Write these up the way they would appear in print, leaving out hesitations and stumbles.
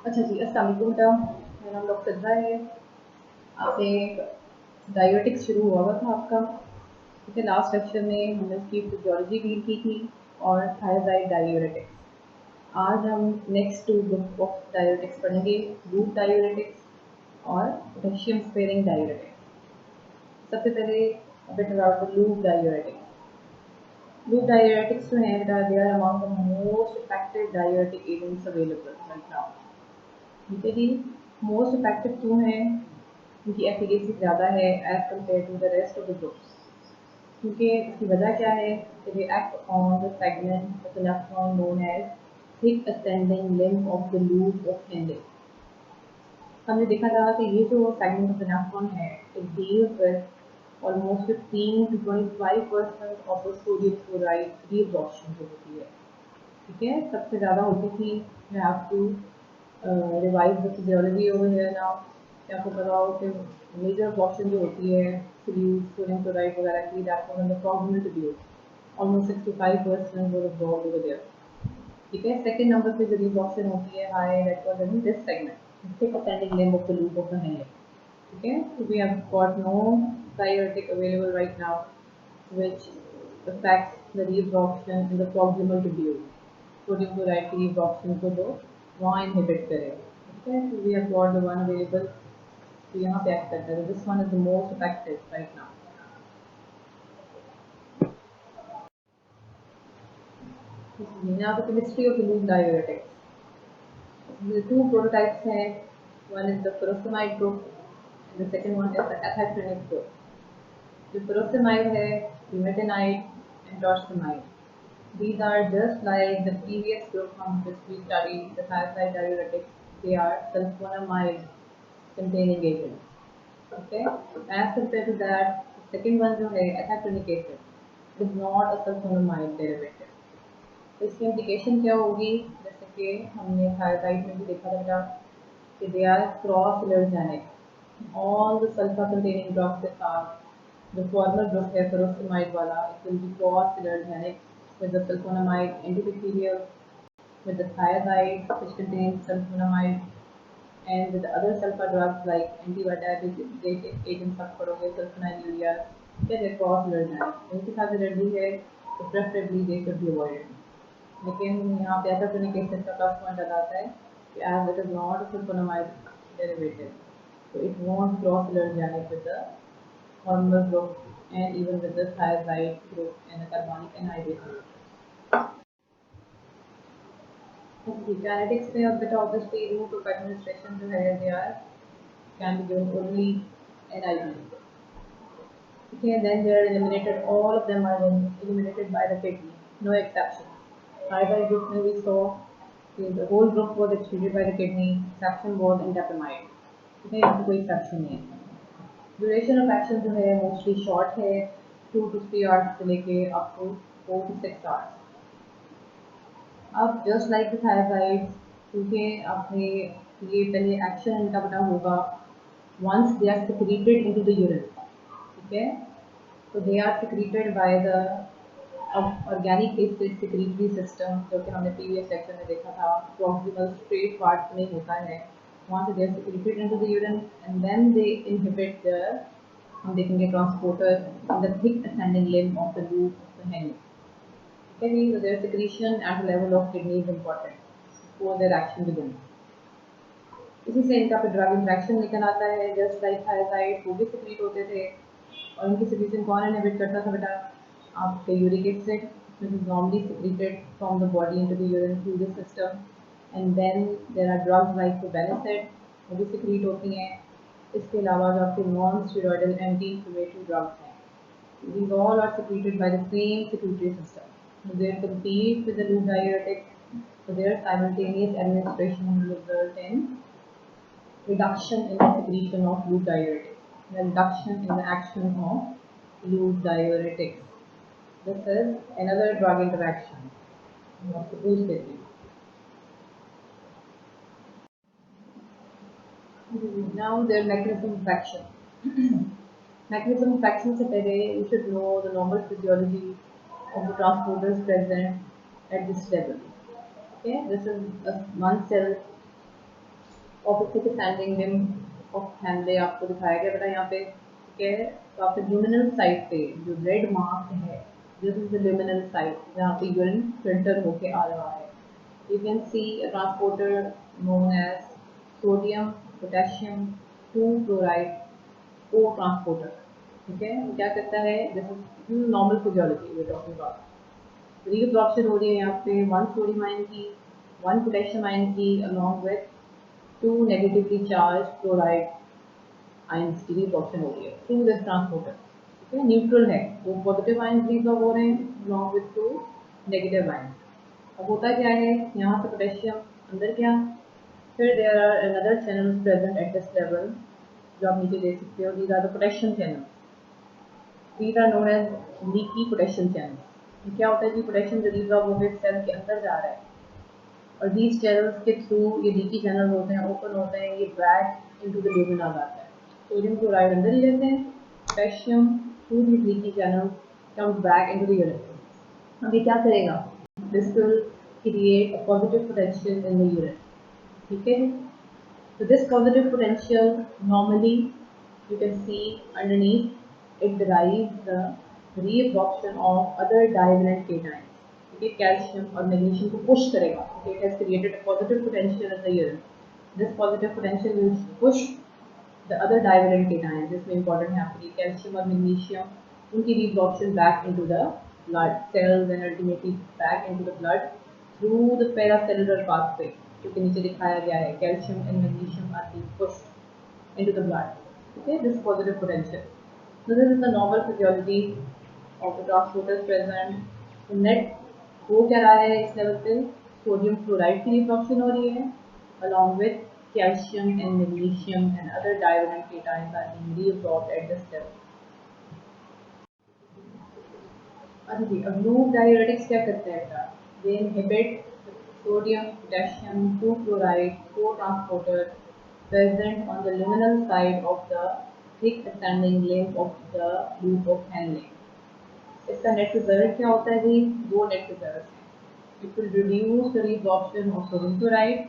अच्छा जी, अस्सलाम वालेकुम बेटा। मेरा नाम डॉक्टर सिद्रा है। आपने डायबिटिक्स शुरू हुआ हुआ था आपका, ठीक है। लास्ट लेक्चर में हमने उसकी फिजियोलॉजी डील की थी और थायराइड डाययूरेटिक्स। आज हम next two group of diuretics पढ़ेंगे, लूप डाययूरेटिक्स और पोटेशियम स्पेयरिंग डाययूरेटिक्स। सबसे पहले bit about the loop diuretics. Loop diuretics जो हैं बेटा, they are among the most effective diuretic agents available right now. ठीक है जी। मोस्ट इफेक्टिव क्यों है? उनकी एफिकेसी ज़्यादा है as compare to the rest of the groups. क्योंकि इसकी वजह क्या है कि they act on the segment of the nephron known as thick ascending limb of the loop of Henle. हमने देखा था कि ये जो सेगमेंट ऑफ द नेफ्रॉन है, it deals with almost 15 to 25% of the sodium chloride reabsorption जो होती है। ठीक है, सबसे ज़्यादा होती थी। You have to revise the physiology over here now, कि आपको पता हो कि मेजर अब्जॉर्प्शन जो होती है सोडियम क्लोराइड वगैरह की, that was in the proximal tubule, almost 65% was absorbed over there. ठीक है, सेकंड नंबर पे जो अब्जॉर्प्शन होती है high, that was in this segment, thick ascending limb of the loop of the Henle. ठीक है, so we have got no diuretic available right now which affects the reabsorption in the proximal tubule, sodium chloride की reabsorption को जो वहाँ inhibit करेगा। ठीक है, so we have got the one available, तो यहाँ पे act करता है। This one is the most effective right now. Now the chemistry of the loop diuretics. The two prototypes हैं, one is the furosemide group and the second one is the ethacronic group. The furosemide है bumetanide and torsemide. These are just like the previous group from which we studied, the thiazide diuretics. They are sulfonamide containing agents. Okay. As compared to that, the second one जो है ethacronic acid is not a sulfonamide derivative. तो इसकी implication क्या होगी? जैसे कि हमने thyroid में भी देखा था कि they are cross allergenic. All the sulfur containing drugs के साथ जो former drug है furosemide वाला, it will be cross allergenic with the sulfonamide antibacterial, with the thiazide which contains sulfonamide, and with the other sulfur drugs like antidiabetic agents आप पढ़ोगे sulfonylurea, they are cross allergenic। इनके साथ allergy है तो preferably they should be avoided। लेकिन यहाँ पे ऐसा करने के इसका प्लस पॉइंट आता है कि as it is not a sulfonamide derivative, so it won't cross allergenic with the hormonal group and even with the thiazide group and the carbonic anhydride group। Genetics में अब बेटा obviously route of administration जो है they are can be given only NIV। Okay, then they are eliminated, all of them are eliminated by the kidney, no exception। Thyroid group में we saw कि the whole group was excreted by the kidney, exception was indapamide। ठीक है, इसमें कोई exception नहीं है। Duration of action जो है मोस्टली शॉर्ट है, 2 to 3 आवर्स से लेके अप टू 4 to 6 आवर्स। अब जस्ट लाइक द थायराइड, क्योंकि आपने ये पहले एक्शन इनका पता होगा, once they are secreted into the urine, ठीक है, तो they are secreted by the organic acid secretory system, जो कि हमने प्रीवियस लेक्चर में देखा था, proximal straight part में होता है। वहाँ से they are secreted into the urine and then they inhibit the, हम देखेंगे, transporter in the thick ascending limb of the loop of the Henle। Okay, so their secretion at the level of kidney is important before their action begins। इसी से इनका फिर drug interaction निकल आता है, just like thyroid वो भी secrete होते थे। और उनकी सिक्रीशन कौन इनहिबिट करता था बेटा? आपके uric acid, which is normally secreted from the body into the urine through the system, and then there are drugs like probenecid, वो भी सिक्रीट होती हैं। इसके अलावा जो आपके non steroidal anti inflammatory drugs हैं, these all are secreted by the same secretory system। They compete with the loop diuretic, so their simultaneous administration will result in reduction in the secretion of loop diuretics, the reduction in the action of loop diuretics। This is another drug interaction of the boost therapy। Now their mechanism of action। Mechanism of action से पहले you should know the normal physiology of the transporters present at this level। Okay, this is a one cell opposite standing limb of Henle आपको दिखाया गया बेटा यहाँ पे, ठीक है। तो आपके ल्यूमिनल साइड पे जो रेड मार्क है, this is the luminal side जहाँ पे यूरिन फिल्टर होके आ रहा है। You can see a transporter known as sodium potassium two chloride को ट्रांसपोर्टर, ठीक है। क्या करता है, this is normal physiology we talking about. Reabsorption हो रही है यहाँ पे वन सोडियम आयन की, वन पोटेशियम आयन की along with two negatively charge chloride ions की रीअब्जॉर्प्शन हो रही है थ्रू दिस ट्रांसपोर्टर, ठीक है। न्यूट्रल है, वो पॉजिटिव आयंस रीअब्जॉर्ब हो रहे हैं along with to negative ions. अब होता क्या है, यहाँ से पोटेशियम अंदर गया, फिर there are another channels present at this level, जो आप नीचे देख सकते हो, these are the potassium channel, these are known as leaky potassium channel. क्या होता है कि पोटेशियम जो रीअब्जॉर्ब होकर सेल के अंदर जा रहा है, और दीज चैनल्स के थ्रू ये लीकी चैनल होते हैं, ओपन होते हैं, ये बैक इनटू द ल्यूमिन आ जाता है। सोडियम क्लोराइड अंदर ही रहते हैं, potassium through these leaky channels comes back into the urine. अब ये क्या करेगा, this will create a positive potential in the urine, ठीक है। So this positive potential normally you can see underneath it derives the reabsorption of other divalent cations. Okay, calcium और magnesium को push करेगा. Okay, it has created a positive potential in the urine. This positive potential will push the other divalent cations. जिसमें important है आपके calcium और magnesium, उनकी reabsorption back into the blood cells and ultimately back into the blood through the paracellular pathway, जो कि नीचे दिखाया गया है, calcium and magnesium are being pushed into the blood. Okay, this positive potential. So this is the normal physiology of the transporters present. So net हो क्या रहा है इस लेवल पे, सोडियम क्लोराइड की रिब्जॉर्प्शन हो रही है along with calcium and magnesium and other divalent cations are being reabsorbed at this level. अच्छा जी, अब लूप डाययूरेटिक्स क्या करते हैं बेटा, they inhibit sodium potassium two chloride को transporter present on the luminal side of the thick ascending limb of the loop of Henle. इसका net result क्या होता है जी, दो नेट रिजल्ट हैं। It will reduce the reabsorption of sodium chloride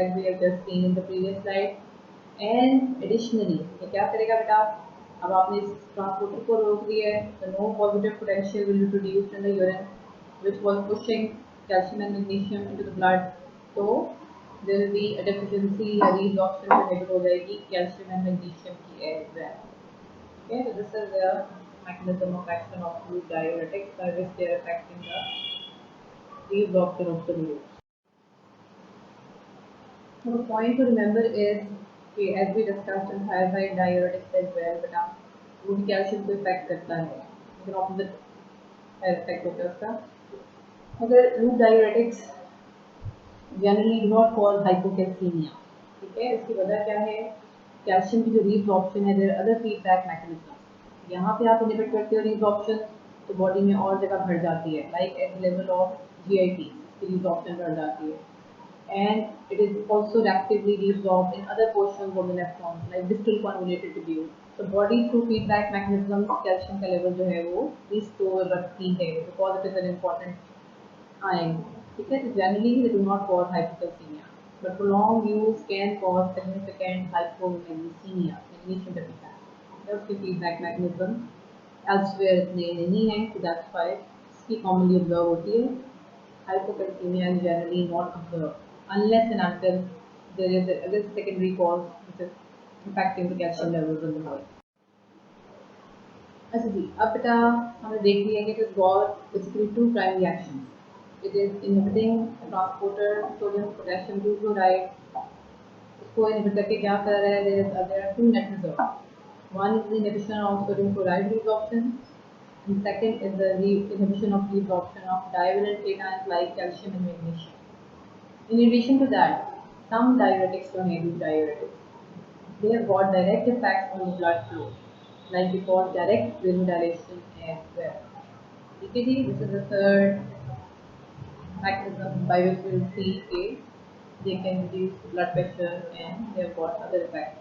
as we have just seen in the previous slide, and additionally ये क्या करेगा बेटा, अब आपने इस ट्रांसपोर्टर को रोक दिया है, तो no positive potential will be produced in the urine which was pushing calcium and magnesium into the blood, so there will be a deficiency या reabsorption inhibit हो जाएगी calcium and magnesium की as well. Okay, so this is the mechanism of action of fluid diuretics by which they are affecting the reabsorption of the fluid. So the point to remember is, okay, as we discussed in thiazide diuretics as well, but वो भी calcium को effect करता है, लेकिन opposite effect होता है उसका। अगर loop diuretics generally do not cause hypocalcaemia, ठीक है। इसकी वजह क्या है, कैल्शियम की जो रीअब्जॉर्प्शन है, देयर अदर फीडबैक मैकेनिज्म, यहाँ पे आप इनहिबिट करते हो रीअब्जॉर्प्शन, तो बॉडी में और जगह भर जाती है, like at level of GIT इसकी रीअब्जॉर्प्शन बढ़ जाती है, and it is also actively reabsorbed in other portions of the nephrons like distal convoluted tubule. So body through feedback mechanism calcium का level जो है वो restore रखती है, because it is an important ion, ठीक है। So generally they do not cause hypocalcemia, but prolonged use can cause significant hypomagnesemia, magnesium deficiency। उसके feedback mechanism elsewhere इतने नहीं है, so that's why इसकी commonly observe होती है। Hypocalcemia is generally not observed unless and until there is a other secondary cause which is impacting the calcium levels in the body. अच्छा जी, अब बेटा हमने देख लिया कि it has got basically two primary actions. It is inhibiting transporter sodium potassium chloride. इसको inhibit करके क्या कर रहा है, there are two net results. One is the inhibition of sodium chloride reabsorption, and second is the inhibition of reabsorption of divalent cations like calcium and magnesium. In addition to that, some diuretics don't have diuretics. They have got direct effects on the blood flow, like they cause direct vasodilation as well. Okay, this is the third mechanism by which we will see that they can reduce blood pressure and they have got other effects,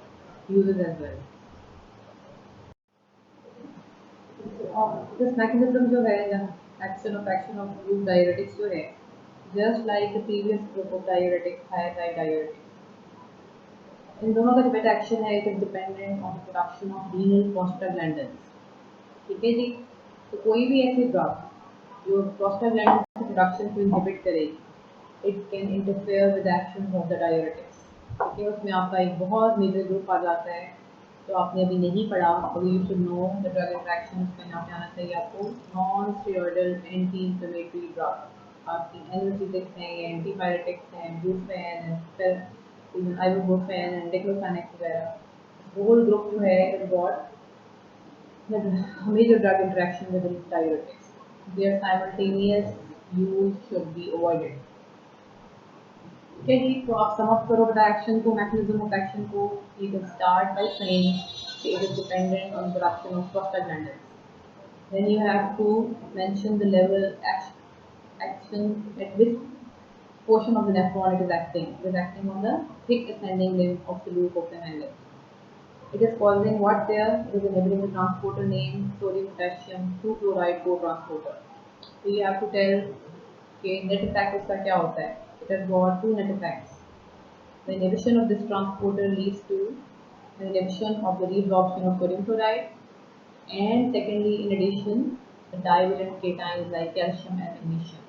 uses as well. This mechanism जो है, action of loop diuretics जो है, just like the previous group of diuretics, thiazide diuretics, इन दोनों का जो बेटा action है it is dependent on production of renal prostaglandins. ठीक है जी। तो कोई भी ऐसी ड्रग जो प्रोस्टाग्लैंडिन की प्रोडक्शन को इनहिबिट करेगी it can interfere with action of the diuretics. ठीक है, उसमें आपका एक बहुत मेजर ग्रुप आ जाता है जो आपने अभी नहीं पढ़ा, तो you should know the drug interaction. उसमें नाम जाना चाहिए आपको non steroidal anti inflammatory drug. आपकी एनर्जेटिक्स हैं, ये एंटीपायरेटिक्स हैं, ब्रूफेन है, फिर आइबुप्रोफेन एंड डिक्लोफेनेक वगैरह। होल ग्रुप जो है is got major drug interaction with diuretics. Their simultaneous use should be avoided. Okay जी, तो आप sum up करो बता action को, mechanism of action को. You can start by saying it is dependent on production of prostaglandins. Then you have to mention the level action at which portion of the nephron it is acting. It is acting on the thick ascending limb of the loop of the hand limb. It is causing what there? It is inhibiting the transporter named sodium potassium 2 chloride co-transporter. So you have to tell कि net effect उसका क्या होता है. It has got two net effects. The inhibition of this transporter leads to the inhibition of the reabsorption of sodium chloride, and secondly, in addition, the divalent cations like calcium and magnesium.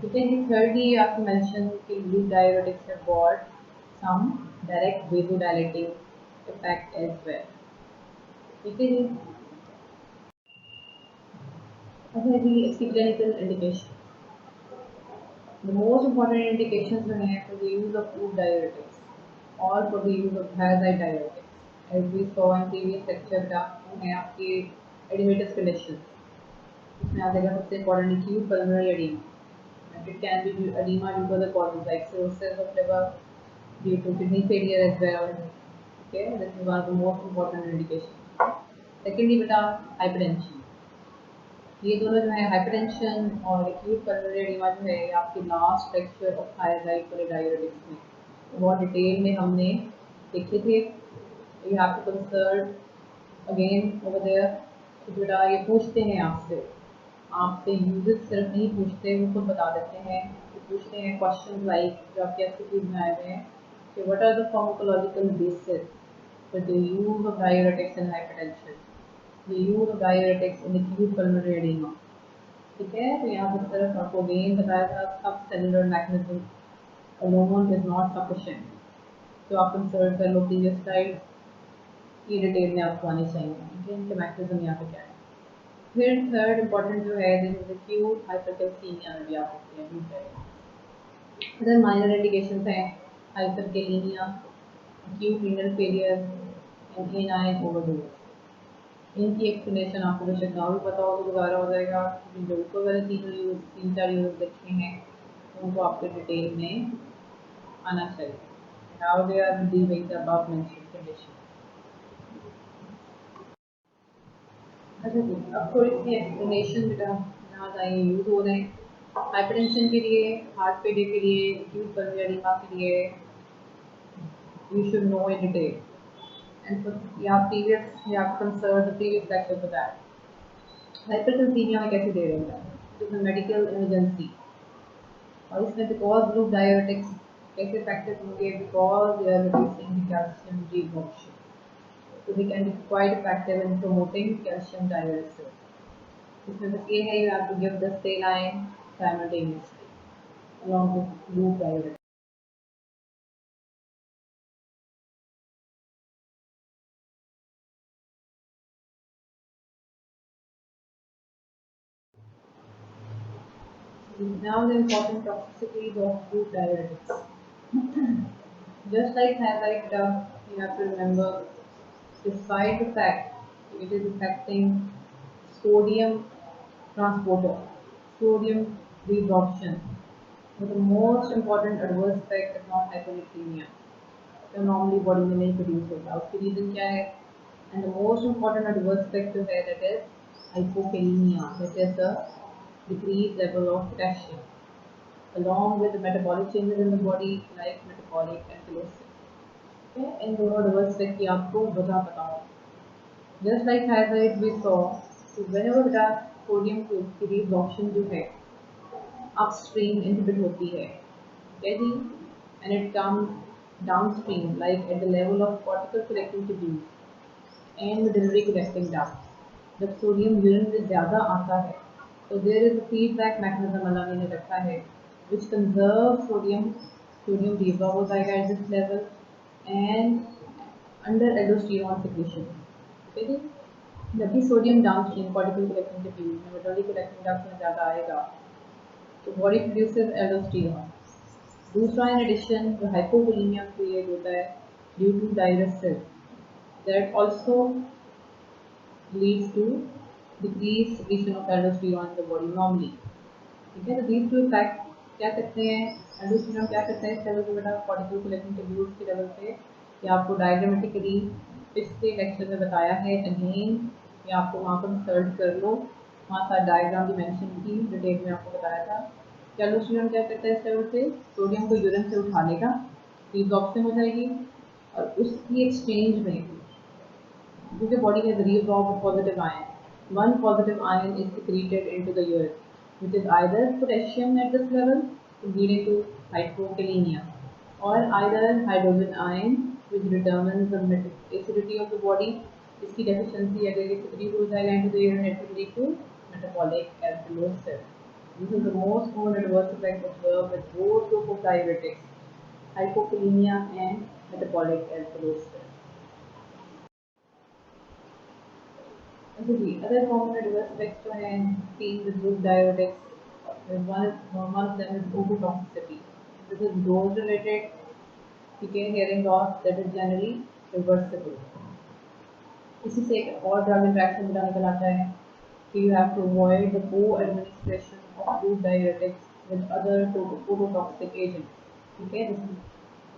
Okay, thirdly, you have to mention कि these diuretics have got some direct vasodilating effect as well. ठीक है जी। अच्छा जी, इसकी clinical indication, the most important indication जो है for the use of food diuretics और for the use of thiazide diuretics as we saw in previous lecture का है आपके एडिमेटस कंडीशन। इसमें आ जाएगा सबसे important acute pulmonary edema. It can be edema due to the causes like cirrhosis of liver, due to kidney failure as well. Okay, this is one of the most important indication. Secondly बेटा hypertension. ये दोनों जो है hypertension और acute pulmonary edema जो है आपके last lecture of thyroid और डायरेटिक्स में बहुत डिटेल में हमने देखे थे। You have to consult again over there. तो बेटा ये पूछते हैं आपसे, आपसे यूजेस सिर्फ नहीं पूछते, वो खुद बता देते हैं। तो पूछते हैं क्वेश्चन लाइक जो आपके एमसीक्यूज में आए हुए हैं कि what are the pharmacological basis for the use of diuretics in hypertension, the use of diuretics in acute pulmonary edema। ठीक है, तो यहाँ पर सिर्फ आपको अगेन बताया था सब cellular mechanism alone is not sufficient. तो आप कंसल्ट कर लो प्रीवियस स्लाइड, ये डिटेल में आपको आनी चाहिए कि इनके मैकेनिज्म यहाँ पे क्या है। फिर थर्ड इम्पॉर्टेंट जो है दिस इज एक्यूट हाइपरकैल्सीमिया में भी आ सकती है। अदर माइनर इंडिकेशंस हैं hyperkalemia, acute renal failure and anion overdose. इनकी एक्सप्लेनेशन आपको बेशक ना भी पता हो तो दोबारा हो जाएगा, जो ऊपर वाले तीन चार यूज देखे हैं उनको आपके डिटेल में आना चाहिए। How they are leaving the above mentioned condition. अच्छा जी, अब थोड़ी सी एक्सप्लेनेशन बेटा यहाँ जाएंगे यूज हो रहे हैं हाइपरटेंशन के लिए, हार्ट फेलियर के लिए, एक्यूट पल्मोनरी एडीमा के लिए। You should know in detail and या previous या consult the previous lecture for that। Hypercalcaemia में कैसे दे रहे हैं? इट इज मेडिकल इमरजेंसी और इसमें बिकॉज ग्रुप डायरेटिक्स कैसे इफेक्टिव होंगे, because they are reducing the calcium reabsorption, so they can be quite effective in promoting calcium diuresis। इसमें बस ये है, you have to give the saline simultaneously along with loop diuretic। Now the important toxicities of loop diuretics, just like thyroid, you have to remember, despite the fact it is affecting sodium transporter, sodium resorption, but the most important adverse effect is not hyperlipidemia, जो normally body में नहीं produce होता। उसकी reason क्या है? And the most important adverse effect जो है that is hypokalemia, that is the decreased level of potassium, along with the metabolic changes in the body like metabolic acidosis। Okay? इन दोनों adverse effect की आपको वजह पता हो। Just like thyroid we saw, so whenever that sodium की reabsorption जो है upstream inhibit होती है, okay जी, and it comes downstream, like at the level of cortical collecting tubules and medullary collecting duct. जब सोडियम यूरिन में ज़्यादा आता है तो there is a feedback mechanism Allah ने रखा है which conserves sodium reabsorb हो जाएगा at this level and under aldosterone secretion. ठीक है, जब भी sodium downstream cortical collecting tube में मेडुलरी कलेक्टिंग डक्ट में ज़्यादा आएगा तो बॉडी प्रोड्यूसेस एल्डोस्टेरोन. दूसरा इन एडिशन जो हाइपोवोलेमिया क्रिएट होता है due to diuresis that also leads to decrease secretion of aldosterone in the body normally. ठीक है, तो these two effects क्या करते हैं, एल्डोस्टेरोन क्या करता है इस लेवल पे बेटा कॉर्टिकल कलेक्टिंग ट्यूब्यूल्स के लेवल पे, कि आपको डायग्रामेटिकली पिछले लेक्चर में बताया है अगेन, या आपको वहाँ पर सर्च कर लो, वहाँ सारा डायग्राम भी मेंशन की डिटेल में आपको बताया था. एल्डोस्टेरोन क्या करता है इस लेवल पे, सोडियम को यूरिन से उठा लेगा, रिअब्जॉर्प्शन हो जाएगी और उसकी एक्सचेंज में क्योंकि body has reabsorbed positive ion, one positive ion is secreted into the urine, which is either potassium at this level, leading to hypokalemia, or either hydrogen ion, which determines the acidity of the body. इसकी deficiency अगर ये secrete हो जाएगा into the urine, it will lead to metabolic alkalosis. This is the most common adverse effect observed with both group of diuretics, hypokalemia and metabolic alkalosis. अच्छा जी, other common adverse effects जो हैं seen with group diuretics, one of them is ototoxicity. This is dose related, ठीक है, hearing loss that is generally reversible. इसी से एक और drug interaction मिला निकल आता है कि you have to avoid the co-administration of group diuretics with other ototoxic agents. ठीक है, this is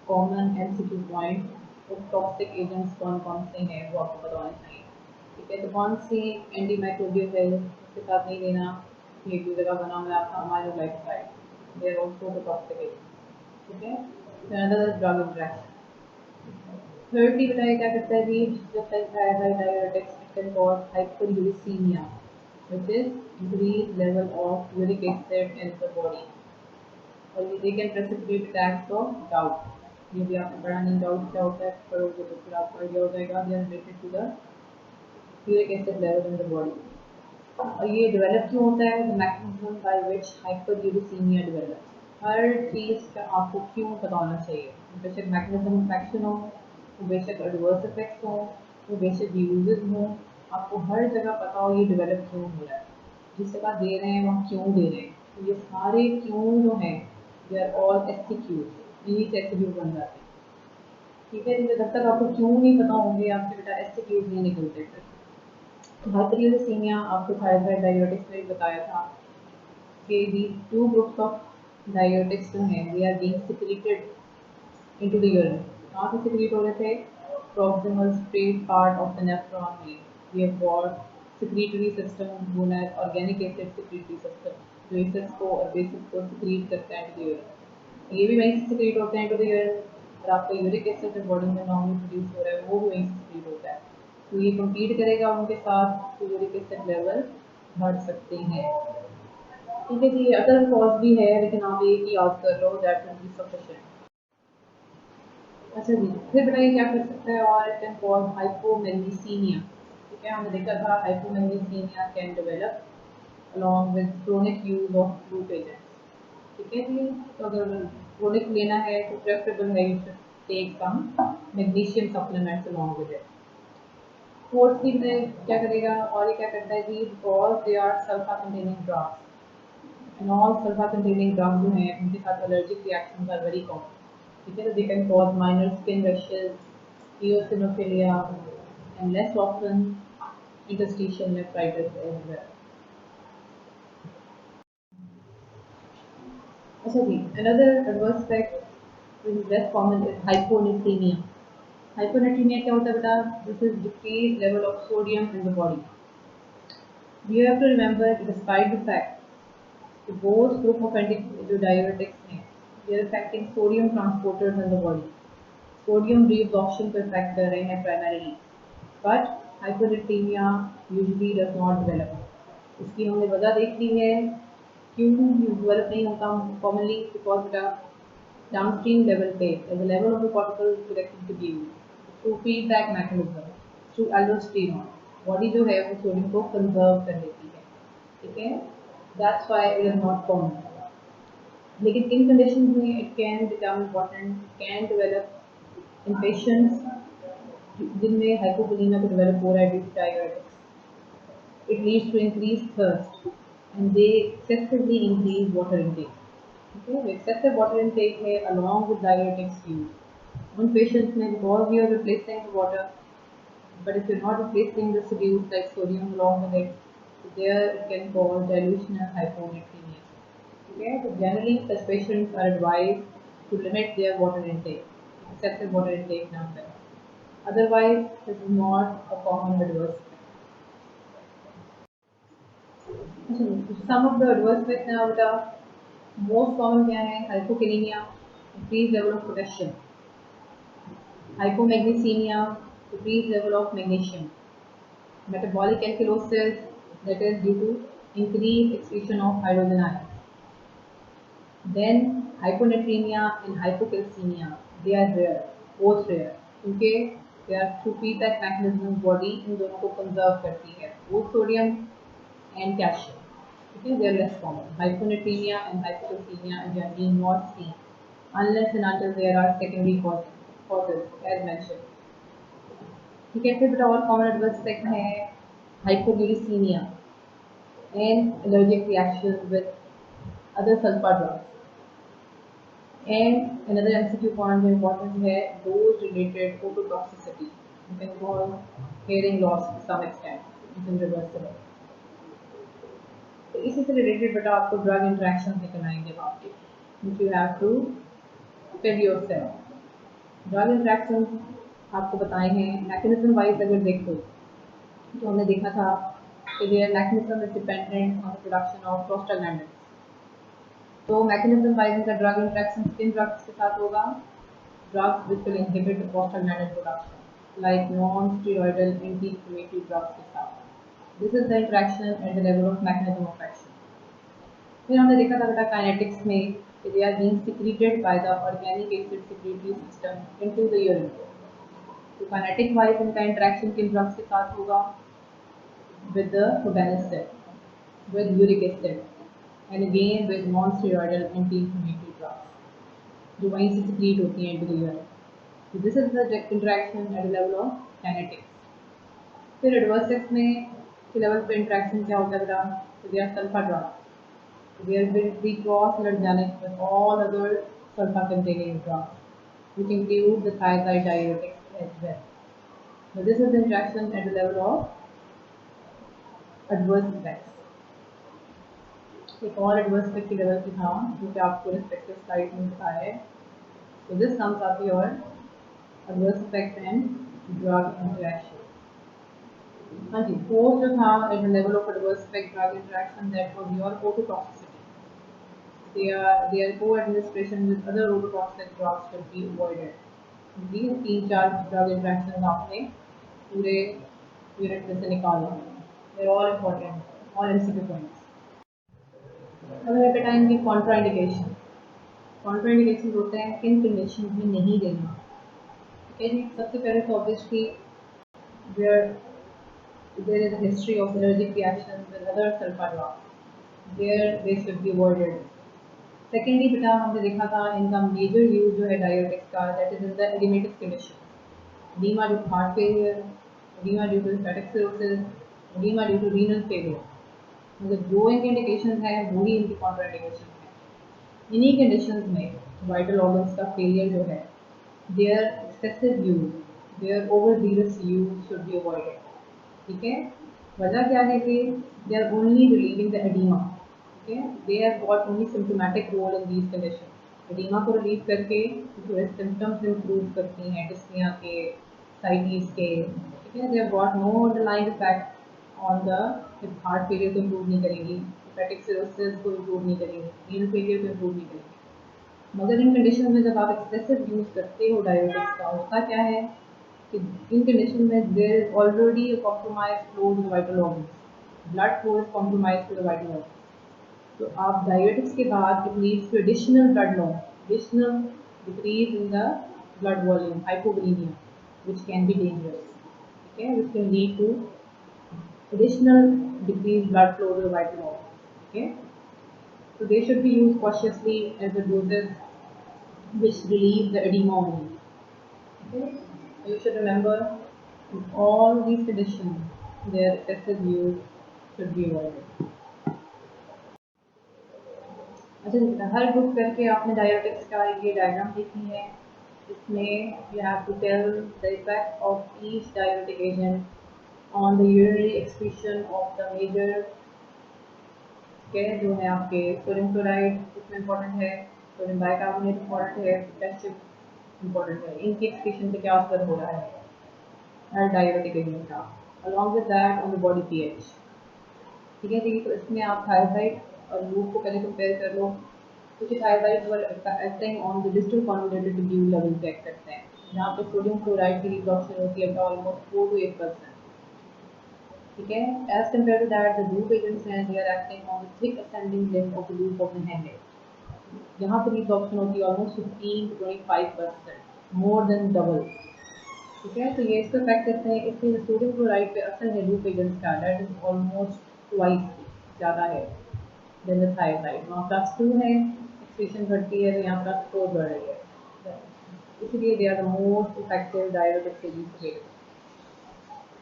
common MCQ point. ototoxic agents कौन कौन से हैं वो आपको पता होना चाहिए. ठीक है, तो कौन सी एंटी माइक्रोबियल है उसके साथ नहीं देना, एक दूसरे का बना हुआ आपका हमारे lifestyle there also the toxic. ठीक है, अनदर ड्रग इंटरेक्शन. थर्डली बताइए क्या करता है जी, जब तक diuretics can cause hyperuricemia which is increase level of uric acid in the body, और ये can precipitate attacks of doubt. ये भी आपने पढ़ा नहीं, डाउट क्या होता है पढ़ोगे तो फिर आपको आइडिया हो जाएगा. They are related to the uric acid level in the body. और ये डेवलप क्यों होता है, the mechanism by which hyperuricemia develop. हर चीज़ का आपको क्यों पता होना चाहिए, बेशक मैकेनिज्म ऑफ एक्शन हो, वो बेशक एडवर्स इफेक्ट्स हो, वो बेशक यूजेस हो, आपको हर जगह पता हो ये डेवलप क्यों हो रहा है, जिस जगह दे रहे हैं वहाँ क्यों दे रहे हैं. तो ये सारे क्यों जो हैं दे आर ऑल एसटीक्यूज, यही से एसटीक्यूज बन जाते हैं. ठीक है, जब तक आपको क्यों नहीं पता होंगे आपके बेटा एसटीक्यूज नहीं निकलते. फिर हाइपरयूरिसीमिया आपको थायराइड डायरेटिक्स में बताया था कि the two groups of diuretics जो हैं they are being secreted into the urine. कहाँ से सिक्रीट हो रहे थे, proximal straight part of the nephron में. We have got secretory system known as organic acid secretory system, जो एसिड्स को और बेसिस को सिक्रीट करता है इनटू द यूरिन. ये भी वहीं से सिक्रीट होते हैं इनटू द यूरिन, और आपका यूरिक एसिड जो बॉडी में नॉर्मली प्रोड्यूस हो रहा है वो भी वहीं से सिक्रीट होता है. तो ये कम्पीट करेगा उनके साथ तो यूरिक एसिड लेवल बढ़ सकते हैं. ठीक है जी, अदर कॉज भी है लेकिन आप एक ही याद कर लो, दैट विल बी सफिशिएंट. अच्छा जी, फिर बताइए क्या कर सकता है, और इट कैन कॉज हाइपोमैग्नीसीमिया. ठीक है, हमने देखा था hypomagnesaemia can develop along with chronic use of glute agents. ठीक है जी, तो अगर क्रोनिक लेना है तो प्रेफरेबल है you should take some magnesium supplements along with it. Fourthly क्या करेगा, और ये क्या करता है जी, because they are sulfa containing drugs, and all sulfa containing drugs जो हैं उनके साथ allergic reactions are very common. ठीक है, तो they can cause minor skin rashes, eosinophilia, and less often interstitial nephritis as well. अच्छा जी, another adverse effect which is less common is hyponatremia. Hyponatremia क्या होता है बेटा, this is decreased level of sodium in the body. You have to remember that despite the fact that both group of antidiuretics हैं, they are affecting sodium transporters in the body. Sodium reabsorption को affect कर रहे हैं primarily, but hyponatremia usually does not develop. इसकी हमने वजह देख ली है क्यों डेवलप नहीं होता कॉमनली, बिकॉज बेटा downstream level take as the level of the cortical directed to view through feedback mechanism through aldosterone. Body जो है वो सोडियम को कंजर्व कर लेती है, ठीक है, that's why it is not common. लेकिन इन कंडीशंस में it can become important, can develop in patients जिनमें हाइपोवोलेमिया को डेवलप हो रहा है due to diabetics. It leads to increased thirst and they excessively increase water intake. Okay, the excessive water intake है along with diuretics use. On patients में because we are replacing the water, but if you're not replacing the solutes like sodium along with it, so there it can cause dilutional hyponatremia. Okay, so generally such patients are advised to limit their water intake, excessive water intake now. Otherwise, this is not a common adverse. Some of the adverse effects now the most common क्या है? Hypokalemia, increased level of potassium. Hypomagnesemia, decreased level of magnesium. Metabolic alkalosis, that is due to increased excretion of hydrogen ions. Then hyponatremia and hypocalcemia, they are rare, both rare, क्योंकि they are through feedback mechanism body इन दोनों को conserve करती है, both sodium and calcium. Okay, they are less common. Hyponatremia and hypocalcemia are generally not seen unless and until there are secondary causes as mentioned. ठीक है, फिर बेटा और common adverse effect है hypoglycemia and allergic reaction with other sulfa drugs. And another MCQ point जो important है dose related ototoxicity. You can cause hearing loss to some extent, it is reversible. तो इसी से रिलेटेड बेटा आपको drug interaction निकल आएंगे आपके, which you have to tell yourself. Drug interaction आपको बताए हैं मैकेनिज्म वाइज. अगर देखो तो हमने देखा था कि their mechanism is dependent on the production of prostaglandins. तो मैकेनिज्म वाइज इनका ड्रग इंटरेक्शन किन ड्रग्स के साथ होगा? Drugs which will inhibit the prostaglandin production like non steroidal anti inflammatory drugs के साथ. This is the interaction at the level of mechanism of action. फिर हमने देखा था बेटा काइनेटिक्स में कि they are being secreted by the organic acid secretory system into the urine. तो काइनेटिक वाइज इनका इंटरेक्शन किन ड्रग्स के साथ होगा? With the probenecid, with uric acid, and again with non-steroidal anti-inflammatory drugs जो वहीं से secrete होती हैं into the urine. So this is the interaction at the level of kinetics. फिर adverse effects में के लेवल पे इंट्रैक्शन क्या होता है बेटा? तो they are sulfa drugs. They will be cross-allergenic with all other sulfa-containing drugs, which include the thiazide diuretics as well. So this is the interaction at the level of adverse effects. एक और adverse effect के level पे था जो कि आपको respective slide में बताया है. So this comes up your adverse effect and drug interaction. हाँ जी, फोर्थ जो था eight the level of adverse effect drug interaction that was your ototoxicity. Their co-administration with other ototoxic drugs should be avoided. ये 3-4 drug interaction आपने पूरे unit में से निकालना है. They're all important, all MCQ points. अब हेपेटाइन की कॉन्ट्राइंडिकेशन. कॉन्ट्राइंडिकेशन होते हैं किन कंडीशन में नहीं देना. ठीक है जी, सबसे पहले तो obviously where there is a history of allergic reactions with other sulfa drugs, there they should be avoided. Secondly बेटा हमने देखा था इनका मेजर यूज जो है डायरेटिक्स का, that is in the edematic condition. edema due to heart failure, edema due to hepatic cirrhosis, edema due to renal failure. मतलब जो इनके इंडिकेशन है वही इनकी कॉन्ट्राइंडिकेशन है. इन्हीं कंडीशंस में वाइटल ऑर्गन्स का फेलियर जो है, their excessive use, their overzealous use should be avoided. ठीक है, वजह क्या है कि they are only relieving the edema. ठीक है, they have got only symptomatic role in these condition. Edema को रिलीव करके थोड़े सिम्टम्स इंप्रूव करती हैं डिस्निया के, साइटीज के. ठीक है, they have got no underlying effect on the heart failure को इम्प्रूव नहीं करेंगी, हेपेटिक सिरोसिस को इम्प्रूव नहीं करेंगी, रीनल फेलियर को इम्प्रूव नहीं करेंगी. मगर इन कंडीशन में जब आप एक्सेसिव यूज करते हो डायरेटिक्स का, होता क्या है कि इन कंडीशन में there is already a compromise flow to the vital organs. Blood flow is compromise to the vital organs. तो आप डायरेटिक्स के बाद it leads to additional blood loss, additional decrease in the blood volume, hypovolemia, which can be dangerous. Okay, which can lead to additional decreased blood flow to the vital organs. Okay, so they should be used cautiously as the doses which relieve the edema only. Okay, so you should remember in all these conditions their excessive use should be avoided. अच्छा, हर group करके आपने diuretics का ये diagram देखी है. इसमें you have to tell the effect of each diuretic agent on the urinary excretion of the major. के जो है आपके सोडियम क्लोराइड इसमें इम्पोर्टेंट है, सोडियम बाइकार्बोनेट इम्पोर्टेंट है, पोटेशियम इम्पोर्टेंट है. इनकी एक्सक्रीशन पे क्या असर हो रहा है हर डायरेटिक एजेंट का, along with that on the body pH. ठीक है जी. तो इसमें आप थायराइड और लूप को पहले कंपेयर कर लो. कुछ thyroid were acting on the distal conjugated tube level पे एक्ट करते हैं, जहाँ पे सोडियम क्लोराइड की रिडक्शन होती है ऑलमोस्ट 4 to 8%. ठीक है. As compare to that the loop agents हैं, they are acting on the thick ascending limb of the loop of the Henle, यहाँ पर रिडक्शन होती है almost 15 to 25%, more than double. ठीक है. तो ये इसको इफेक्ट करते हैं. इसलिए सोडियम क्लोराइड पे असर है लूप एजेंट्स का, दैट इज ऑलमोस्ट ट्वाइस ज़्यादा है देन द थायराइड. वहाँ प्लस 2 है, एक्सक्रीशन घटती है, तो यहाँ प्लस 4 बढ़ रही है. इसलिए they are the most effective diuretics available.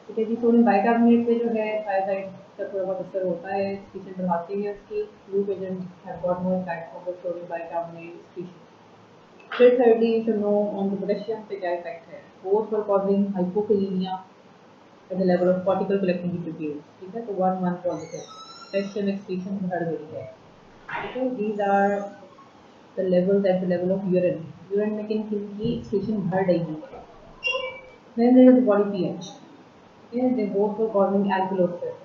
ठीक है जी. सोडियम बाइकार्बोनेट पे जो है थायराइड का थोड़ा बहुत असर होता है, एक्सक्रीशन बढ़ाती है उसकी. Loop agent have got no effect of the sodium bicarbonate excretion. फिर thirdly you should know on the potassium पे क्या इफेक्ट है. both for causing hypokalemia at the level of cortical collecting tubule. ठीक है. तो 1 positive potassium excretion बढ़ गई है. ठीक है. these are the levels at the level of urine. urine में किन किन की excretion बढ़ रही है. then there is the body pH. ठीक है. they both for causing alkalosis.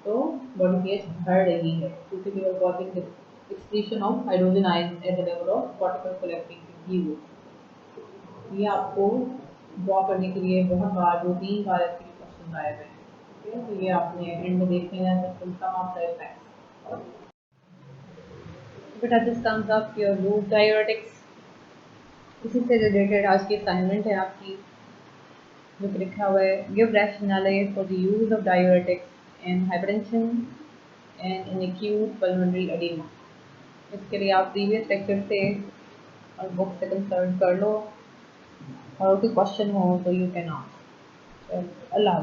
तो body pH बढ़ रही है क्योंकि they are causing the excretion of hydrogen ions at the level of cortical collecting tubule. ये आपको ड्रॉ करने के लिए बहुत बार 2-3 बार ऐसे क्वेश्चन आए हुए हैं. ठीक है. तो ये आपने एंड में देख लेना है. सम ऑफ द इफेक्ट्स. बेटा this comes up your loop diuretics. इसी से रिलेटेड आज की असाइनमेंट है आपकी, जो लिखा हुआ है give rationale for the use of diuretics in hypertension and in acute pulmonary edema. इसके लिए आप प्रीवियस लेक्चर से और बुक से कंसल्ट कर लो, और कोई क्वेश्चन हो तो यू कैन आस्क. अल्लाह.